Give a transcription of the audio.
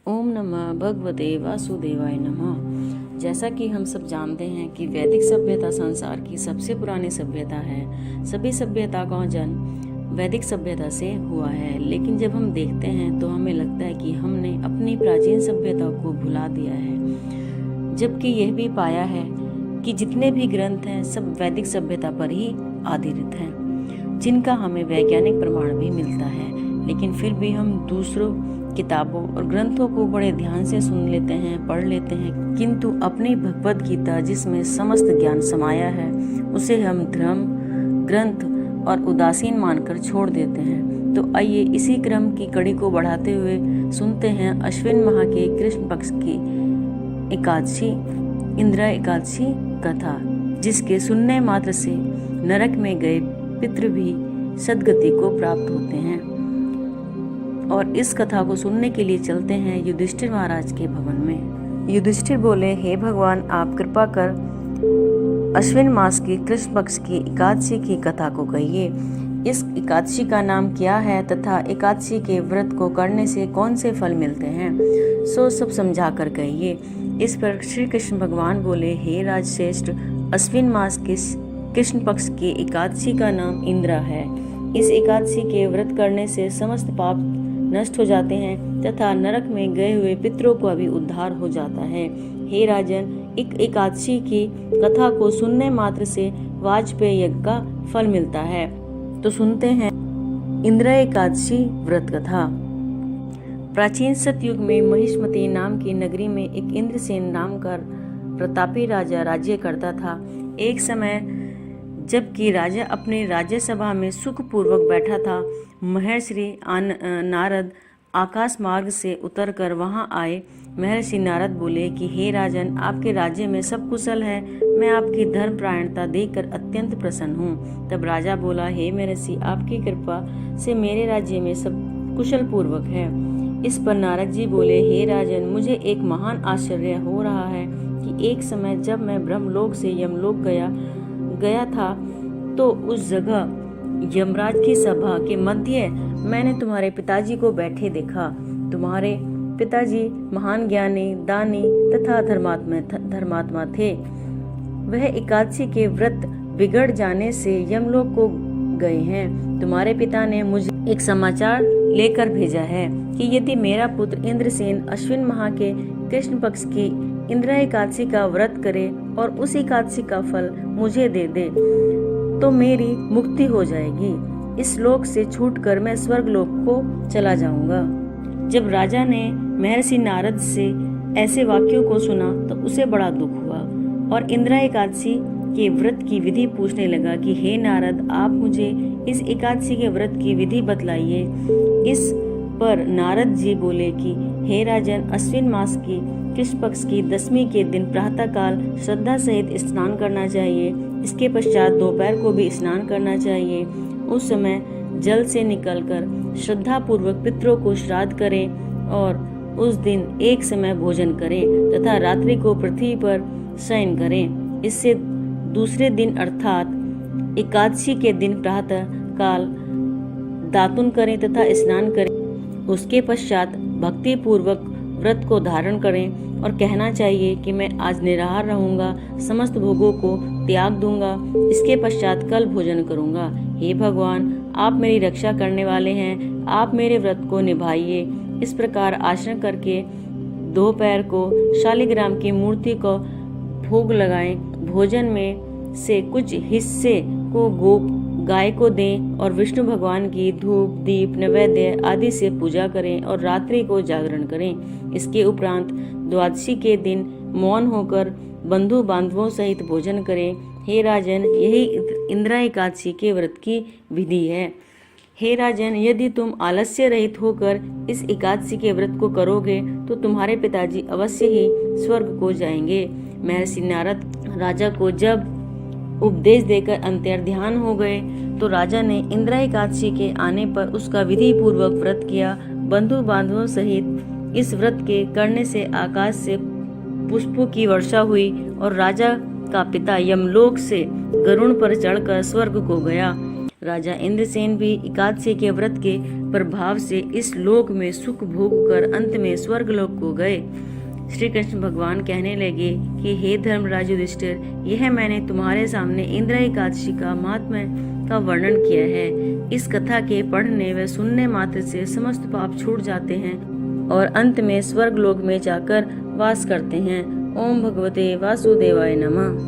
ओम नमः भगवते वासुदेवाय नमः। जैसा कि हम सब जानते हैं कि वैदिक सभ्यता संसार की सबसे पुरानी सभ्यता है। सभी सभ्यता का जन्म वैदिक सभ्यता से हुआ है, लेकिन जब हम देखते हैं तो हमें लगता है कि हमने अपनी प्राचीन सभ्यता को भुला दिया है, जबकि यह भी पाया है कि जितने भी ग्रंथ हैं सब वैदिक सभ्यता पर ही आधारित हैं, जिनका हमें वैज्ञानिक प्रमाण भी मिलता है। लेकिन फिर भी हम दूसरों किताबों और ग्रंथों को बड़े ध्यान से सुन लेते हैं, पढ़ लेते हैं, किंतु अपनी भगवद गीता जिसमें समस्त ज्ञान समाया है उसे हम धर्म ग्रंथ और उदासीन मानकर छोड़ देते हैं। तो आइए इसी क्रम की कड़ी को बढ़ाते हुए सुनते हैं अश्विन माह के कृष्ण पक्ष की एकादशी इंदिरा एकादशी कथा, जिसके सुनने मात्र से नरक में गए पितृ भी सद्गति को प्राप्त होते हैं। और इस कथा को सुनने के लिए चलते हैं युधिष्ठिर महाराज के भवन में। युधिष्ठिर बोले, हे भगवान, आप कृपा कर अश्विन मास की कृष्ण पक्ष की एकादशी की कथा को कहिए। इस एकादशी का नाम क्या है तथा एकादशी के व्रत को करने से कौन से फल मिलते हैं, सो सब समझा कर कहिए। इस पर श्री कृष्ण भगवान बोले, हे राजश्रेष्ठ, अश्विन मास के कृष्ण पक्ष की एकादशी का नाम इंदिरा है। इस एकादशी के व्रत करने से समस्त पाप नष्ट हो जाते हैं तथा नरक में गए हुए पितरों का भी उद्धार हो जाता है। हे राजन, एक एकादशी की कथा को सुनने मात्र से वाजपेय यज्ञ का फल मिलता है। तो सुनते हैं इंदिरा एकादशी व्रत कथा। प्राचीन सतयुग में महिष्मती नाम की नगरी में एक इंद्रसेन नाम का प्रतापी राजा राज्य करता था। एक समय जबकि राजा अपने राज्यसभा में सुखपूर्वक बैठा था, महर्षि नारद आकाश मार्ग से उतरकर वहां आए। महर्षि नारद बोले कि हे राजन, आपके राज्य में सब कुशल है। मैं आपकी धर्मपरायणता देखकर अत्यंत प्रसन्न हूँ। तब राजा बोला, हे महर्षि, आपकी कृपा से मेरे राज्य में सब कुशल पूर्वक है। इस पर नारद जी बोले, हे राजन, मुझे एक महान आश्चर्य हो रहा है कि एक समय जब मैं ब्रह्मलोक से यमलोक गया था तो उस जगह यमराज की सभा के मध्य मैंने तुम्हारे पिताजी को बैठे देखा। तुम्हारे पिताजी महान ज्ञानी, दानी तथा धर्मात्मा थे। वह एकादशी के व्रत बिगड़ जाने से यमलोक को गए हैं। तुम्हारे पिता ने मुझे एक समाचार लेकर भेजा है कि यदि मेरा पुत्र इंद्रसेन अश्विन माह के कृष्ण पक्ष की इंदिरा एकादशी का व्रत करे और उस एकादशी का फल मुझे दे दे तो मेरी मुक्ति हो जाएगी। इस लोक से छूटकर मैं स्वर्ग लोक को चला जाऊंगा। जब राजा ने महर्षि नारद से ऐसे वाक्यों को सुना तो उसे बड़ा दुख हुआ और इंदिरा एकादशी के व्रत की विधि पूछने लगा कि हे नारद, आप मुझे इस एकादशी के व्रत की विधि बतलाइए। इस पर नारद जी बोले कि हे राजन, अश्विन मास की कृष्ण पक्ष की दशमी के दिन प्रातः काल श्रद्धा सहित स्नान करना चाहिए। इसके पश्चात दोपहर को भी स्नान करना चाहिए। उस समय जल से निकलकर श्रद्धा पूर्वक पितरों को श्राद्ध करें और उस दिन एक समय भोजन करें तथा रात्रि को पृथ्वी पर शयन करें। इससे दूसरे दिन अर्थात एकादशी के दिन प्रातः काल दातुन करें तथा स्नान करें। उसके पश्चात भक्ति पूर्वक व्रत को धारण करें और कहना चाहिए कि मैं आज निराहार रहूंगा, समस्त भोगों को त्याग दूंगा, इसके पश्चात कल भोजन करूंगा। हे भगवान, आप मेरी रक्षा करने वाले हैं, आप मेरे व्रत को निभाइए। इस प्रकार आचरण करके दोपहर को शालिग्राम की मूर्ति को भोग लगाएं। भोजन में से कुछ हिस्से को गाय को दें और विष्णु भगवान की धूप दीप नैवेद्य आदि से पूजा करें और रात्रि को जागरण करें। इसके उपरांत द्वादशी के दिन मौन होकर बंधु बांधवों सहित भोजन करें। हे राजन, यही इंदिरा एकादशी के व्रत की विधि है। हे राजन, यदि तुम आलस्य रहित होकर इस एकादशी के व्रत को करोगे तो तुम्हारे पिताजी अवश्य ही स्वर्ग को जाएंगे। महर्षि नारद राजा को जब उपदेश देकर अंतर्ध्यान हो गए तो राजा ने इंदिरा एकादशी के आने पर उसका विधि पूर्वक व्रत किया। बंधु बांधवों सहित इस व्रत के करने से आकाश से पुष्पों की वर्षा हुई और राजा का पिता यमलोक से गरुड़ पर चढ़कर स्वर्ग को गया। राजा इंद्रसेन भी एकादशी के व्रत के प्रभाव से इस लोक में सुख भोग कर अंत में स्वर्ग लोक को गए। श्री कृष्ण भगवान कहने लगे कि हे धर्मराज युधिष्ठिर, यह मैंने तुम्हारे सामने इंद्र एकादशी का महात्म्य का वर्णन किया है। इस कथा के पढ़ने व सुनने मात्र से समस्त पाप छूट जाते हैं और अंत में स्वर्ग लोक में जाकर वास करते हैं। ओम भगवते वासुदेवाय नमः।